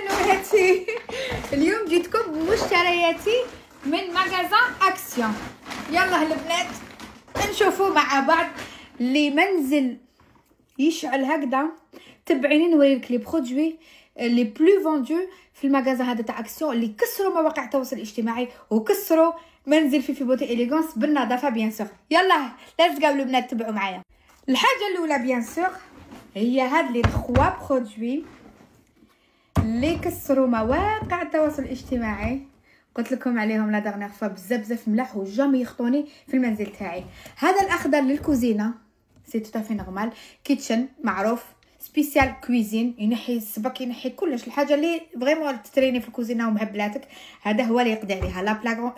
حلواتي. اليوم جيتكم بمشترياتي من ماغازان اكسيون. يلا البنات نشوفوا مع بعض لي منزل يشعل هكذا. تبعيني نوريلك لي برودوي لي بلو فوندو في الماغازان هذا تاع اكسيون اللي كسروا مواقع التواصل الاجتماعي وكسروا منزل في بوتي اليغونس بالنظافه بيان سور. يلا ليتس جو البنات تبعوا معايا. الحاجه الاولى بيان سور هي هاد لي 3 برودوي اللي كسروا مواقع التواصل الاجتماعي. قلت لكم عليهم لا دغنيغ فوا بزاف ملاح وجامي يخطوني في المنزل تاعي. هذا الاخضر للكوزينه سي تو افي نورمال، كيتشن معروف، سبيسيال كويزين، ينحي السبك ينحي كلش، الحاجه اللي فريمون تتريني في الكوزينه ومهبلاتك هذا هو اللي يقضي عليها.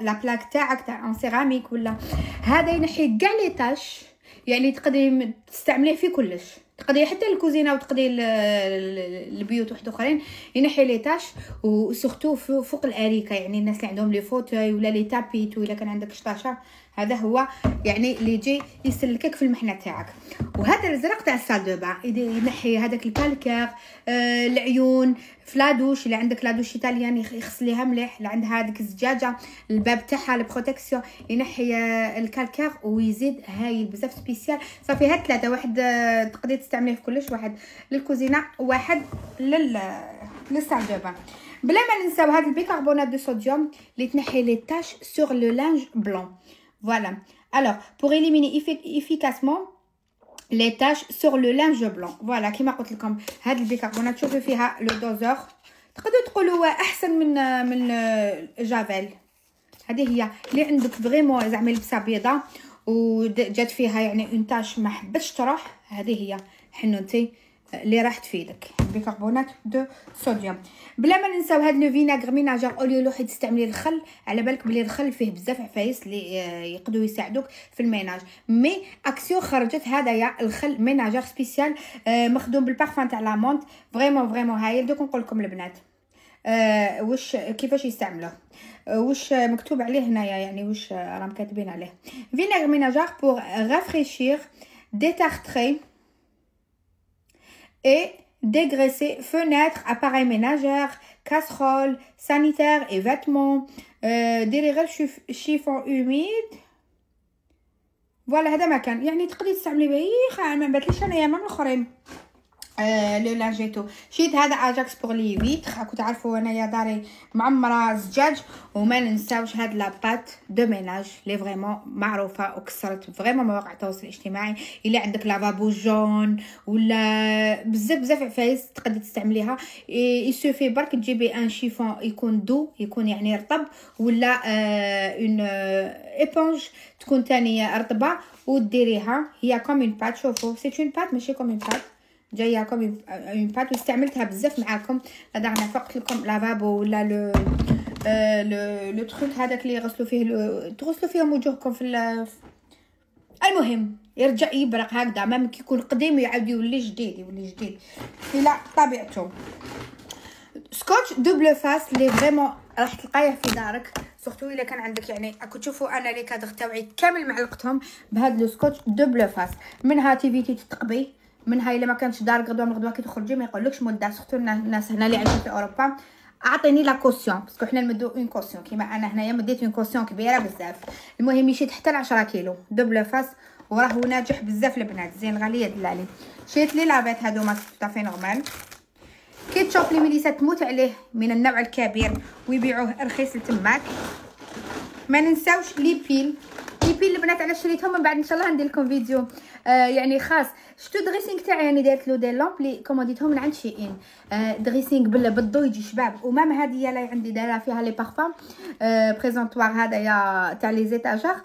لا بلاك تاعك تاع اون سيراميك ولا هذا ينحي كاع لي تاش، يعني تقدري تستعمليه في كلش، تقضي حتى الكوزينه وتقضي البيوت واحد اخرين، ينحي لي تاش وسورتو فوق الاريكه، يعني الناس اللي عندهم لي فوتوي ولا لي تابيت ولا كان عندك شطاشه هذا هو يعني اللي يجي يسلكك في المحنه تاعك. وهذا الازرق تاع السال دو با ينحي هذاك الكالكير، العيون في لادوش، اللي عندك لادوش ايطاليان يغسليها مليح، اللي عندها هذيك الزجاجه الباب تاعها البروتيكسيون ينحي الكالكير ويزيد هايل بزاف سبيسيال. صافي هاد 3 واحد تقدري تستعمليه في كلش، واحد للكوزينه وواحد للسال دو با. بلا ما ننساو هاد البيكربونات دو صوديوم اللي تنحي لي تاش سور لو لانج بلون. Voilà. Alors, pour éliminer efficacement les taches sur le linge blanc. Voilà, كما قلت لكم هاد البيكربونات شوفوا فيها لو دوزور، تقدروا تقولوا احسن من جافيل. هذه هي اللي عندك فريمون زعما لبسه بيضاء وجات فيها يعني اون تاش ما حبتش تروح، هذه هي حنوتي اللي راح تفيدك، بيكربونات دو صوديوم. بلا ما ننساو هاد لو فيناغر ميناجر اوليو لو حيت تستعملي الخل، على بالك بلي الخل فيه بزاف عفايس اللي يقدروا يساعدوك في الميناج. مي اكسيون خرجت هذايا الخل ميناجر سبيسيال مخدوم بالبارفان تاع لامونت، فريمون هايل. دوك نقول لكم البنات واش كيفاش يستعملوه، واش مكتوب عليه هنايا، يعني واش راهم كاتبين عليه. فيناغر ميناجر بور رافريشير détartrer et dégraisser fenêtres, appareils ménagères, casseroles, sanitaires et vêtements, ديري غير chiffon humide. فوالا هذا ما كان، يعني تقدري تستعملي به ما باتليش انايا من الاخرين. لو لانجيتو شيت هذا اجاكس بور لي فيتر، راكم تعرفوا انايا داري معمره زجاج. وما ننساوش هاد لاباط دو ميناج لي فريمون معروفه وكسرت فريمون مواقع التواصل الاجتماعي. الا عندك لافابو جون ولا بزاف عفايس تقدري تستعمليها. يسوفي برك تجيبي ان شيفون يكون دو، يكون يعني رطب، ولا اون ايبونج تكون تانية رطبه وديريها هي كوم اون بات. شوفوا سي اون بات ماشي كوم اون بات، جاياكم اون بات واستعملتها بزاف معاكم. هذا فقت لكم لافابو ولا لو تروك هذاك اللي يغسلوا فيه تغسلوا فيهم وجوهكم في المهم يرجع يبرق هكذا، مام كي يكون قديم يعاود يولي جديد الى طبيعته. سكوتش دوبل فاس اللي فريمون راح تلقايه في دارك، سورتو الا كان عندك يعني راكم تشوفوا انا لي كادغ تاوعي كامل معلقتهم بهذا لو سكوتش دوبل فاس. منها تيفيتي تتقبي، منها الا ما كانش دارك غدوه كي تخرجي ما يقولكش مده، سورتو الناس هنا اللي عايشين في اوروبا اعطيني لا كوسيون باسكو حنا نمدو اون كوسيون، كيما انا هنايا مديت اون كوسيون كبيره بزاف. المهم يشيت حتى 10 كيلو دوبل فاس وراه ناجح بزاف البنات، زين غاليه دلالي. شريت لي لابيت هادوما صافي نورمال. كي تشوف لي ميليسا تموت عليه من النوع الكبير ويبيعوه رخيص لتماك. ما ننساوش لي بيل البنات على شريتهم، من بعد ان شاء الله ندير لكم فيديو يعني خاص. شفتوا دريسينغ تاعي يعني دارت له دي لامب لي كومونديتهم من عند شيئين، دريسينغ بالضو يجي شباب. ومام هذه لا عندي دايره فيها لي بارفان بريزونطوار هذايا تاع لي زيتاجور،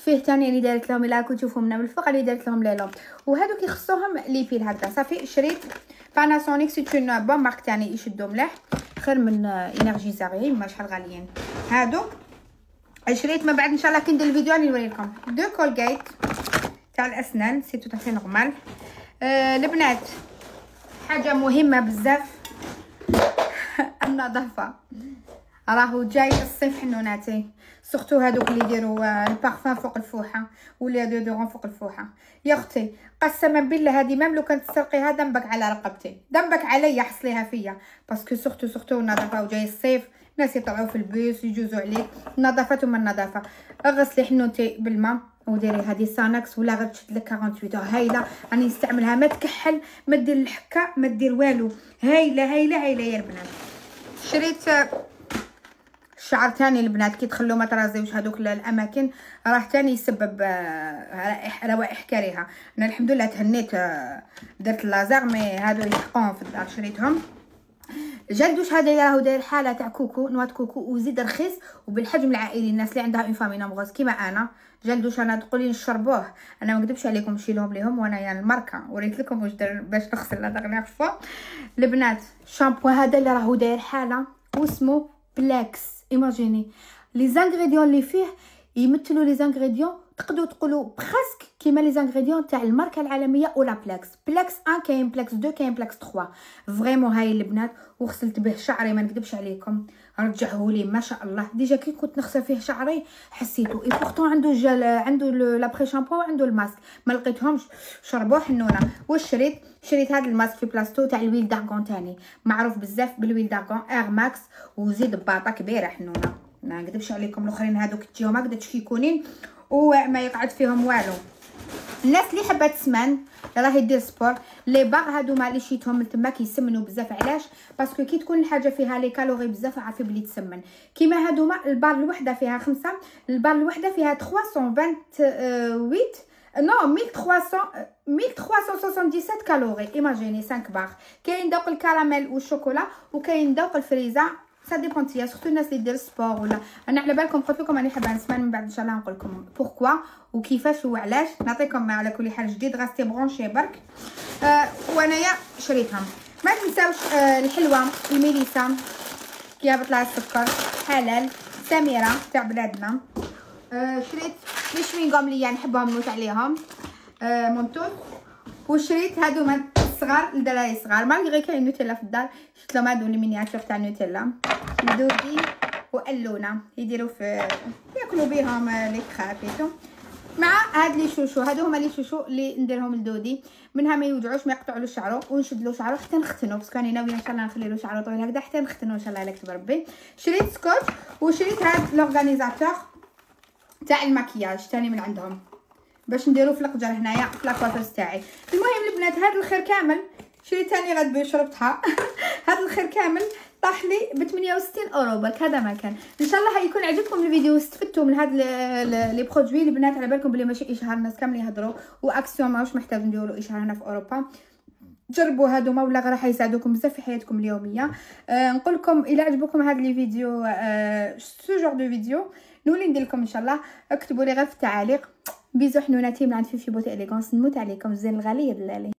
فيه ثاني اللي دارت لهم الا كنتو تشوفوا من الفوق اللي دارت لهم لي لامب، وهذوك يخصوهم لي بيل هكذا. صافي شريت باناسونيك سي اون بون مارك ثاني يشدوا مليح خير من انرجيزاري ما شحال غاليين هادو. شريت من بعد ان شاء الله كي ندير الفيديو راني نوريكم دو كولغيت تاع الاسنان سي تو تافي نورمال. البنات حاجه مهمه بزاف النظافه، راهو جاي الصيف حنوناتي، سورتو هادوك اللي يديروا البارفان فوق الفوحه ولا ديودورون فوق الفوحه. يا اختي قسما بالله هذه ميم لو كانت تسرقيها ذنبك على رقبتي، ذنبك عليا، حصليها فيا، باسكو سورتو النظافه وجاي الصيف، ناس يطلعوا في البيس يجوزوا عليك، النظافه وما النظافه. اغسلي حنوتي بالماء وديري هذه سانكس ولا غير تشد لك 48 هايله، راني نستعملها ما تكحل ما دير الحكه ما دير والو، هايله هايله هايله يا البنات. شريت الشعر تاني البنات كي تخلو ما ترازيوش هذوك الاماكن راه تاني يسبب روائح كريهه. انا الحمد لله تهنيت درت اللازر مي هادو يحقون في الدار شريتهم. جلدوش هذا راهو داير حاله تاع كوكو نوات كوكو وزيد رخيص وبالحجم العائلي، الناس اللي عندها اون فامي نومغوز كيما انا. جلدوش انا تقولين نشربوه، انا ما نكذبش عليكم نشيلهم ليهم وانا يعني الماركه وريت لكم واش دار باش نغسل لا دغنيغ فوا. البنات الشامبو هذا اللي راهو داير حاله واسمه بلاكس. ايماجيني لي زانغريديون اللي فيه يمثلوا لي زانغريديون تقدروا تقولوا بريسك كيما لي زانغريديون تاع الماركه العالميه ولا بلاكس. بلاكس 1 كاين بلاكس 2 كاين بلاكس 3. فريمون هاي البنات وغسلت به شعري ما نكذبش عليكم، رجعه لي ما شاء الله. ديجا كي كنت نغسل فيه شعري حسيته اي بورطون عنده جل عنده لابري شامبو وعنده الماسك ما لقيتهمش، شربوه حنونه. واش شريت هذا الماسك في بلاصتو تاع الويل دارغون تاني معروف بزاف بالويل دارغون اير ماكس، وزيد باطه كبيره حنونه ما نكذبش عليكم. الاخرين هذوك تجيهم هكذا تشكيكونين وما يقعد فيهم والو. الناس اللي حابه تسمن راهي دير سبور لي باغ هادو ما اللي شيتهم من تما كيسمنوا بزاف. علاش؟ باسكو كي تكون الحاجه فيها لي كالوري بزاف عارفه بلي تسمن. كيما هادوما البار الوحده فيها 5، البار الوحده فيها 328 نو 1377 كالوري. ايماجيني 5 باغ. كاين ذوق الكراميل والشوكولا وكاين ذوق الفريزه، سا ديبون تيا سورتو الناس اللي دير سبور ولا. انا على بالكم قلت لكم راني حابه نسمن من بعد ان شاء الله نقول لكم بوركوا وكيفاش وعلاش. نعطيكم على كل حال جديد غاستي برونشي برك. وانايا شريتهم. ما تنساوش الحلوه الميليسا كي هبط لها السكر حلال سميره تاع بلادنا. شريت لي شوينغوم اللي نحبهم نموت عليهم مونتوس. وشريت هادو صغار لدراري صغار مالغري كاين نوتيلا في الدار، شفت لهم هادو لي مينياتور تاع نوتيلا دودي والونه يديروا في ياكلوا بهم لي كرابيتو مع هاد لي شوشو. هادو هما لي شوشو اللي نديرهم لدودي منها ما يوجعوش ما يقطعوا شعرو ونشد له شعرو حتى نختنو، باسكو راني ناويه ان شاء الله نخلي له شعرو طويل هكذا حتى نختنو ان شاء الله على كتب ربي. شريت سكوتش وشريت هاد لورغانيزاتور تاع المكياج ثاني من عندهم باش نديرو في القجر هنايا في لاكوافيس تاعي. المهم البنات هذا الخير كامل شريت ثاني غد شربتها هذا الخير كامل طاح لي ب 68 اورو برك. هذا ما كان. ان شاء الله يكون عجبكم الفيديو واستفدتوا من هاد لي برودوي. البنات على بالكم بلي ماشي اشهار الناس كامل يهضروا واكسيون ماهوش محتاج نديروا اشهار هنا في اوروبا. جربوا هادوما ولا غير راح يساعدوكم بزاف في حياتكم اليوميه. نقول لكم الى عجبكم هاد لي فيديو سو جور دو فيديو نولي ندير لكم ان شاء الله. اكتبوا لي غير في التعاليق. بيزو حنوناتي من عند فيفي بوتي اليغونس. نموت عليكم الزين الغالي يا دلالي.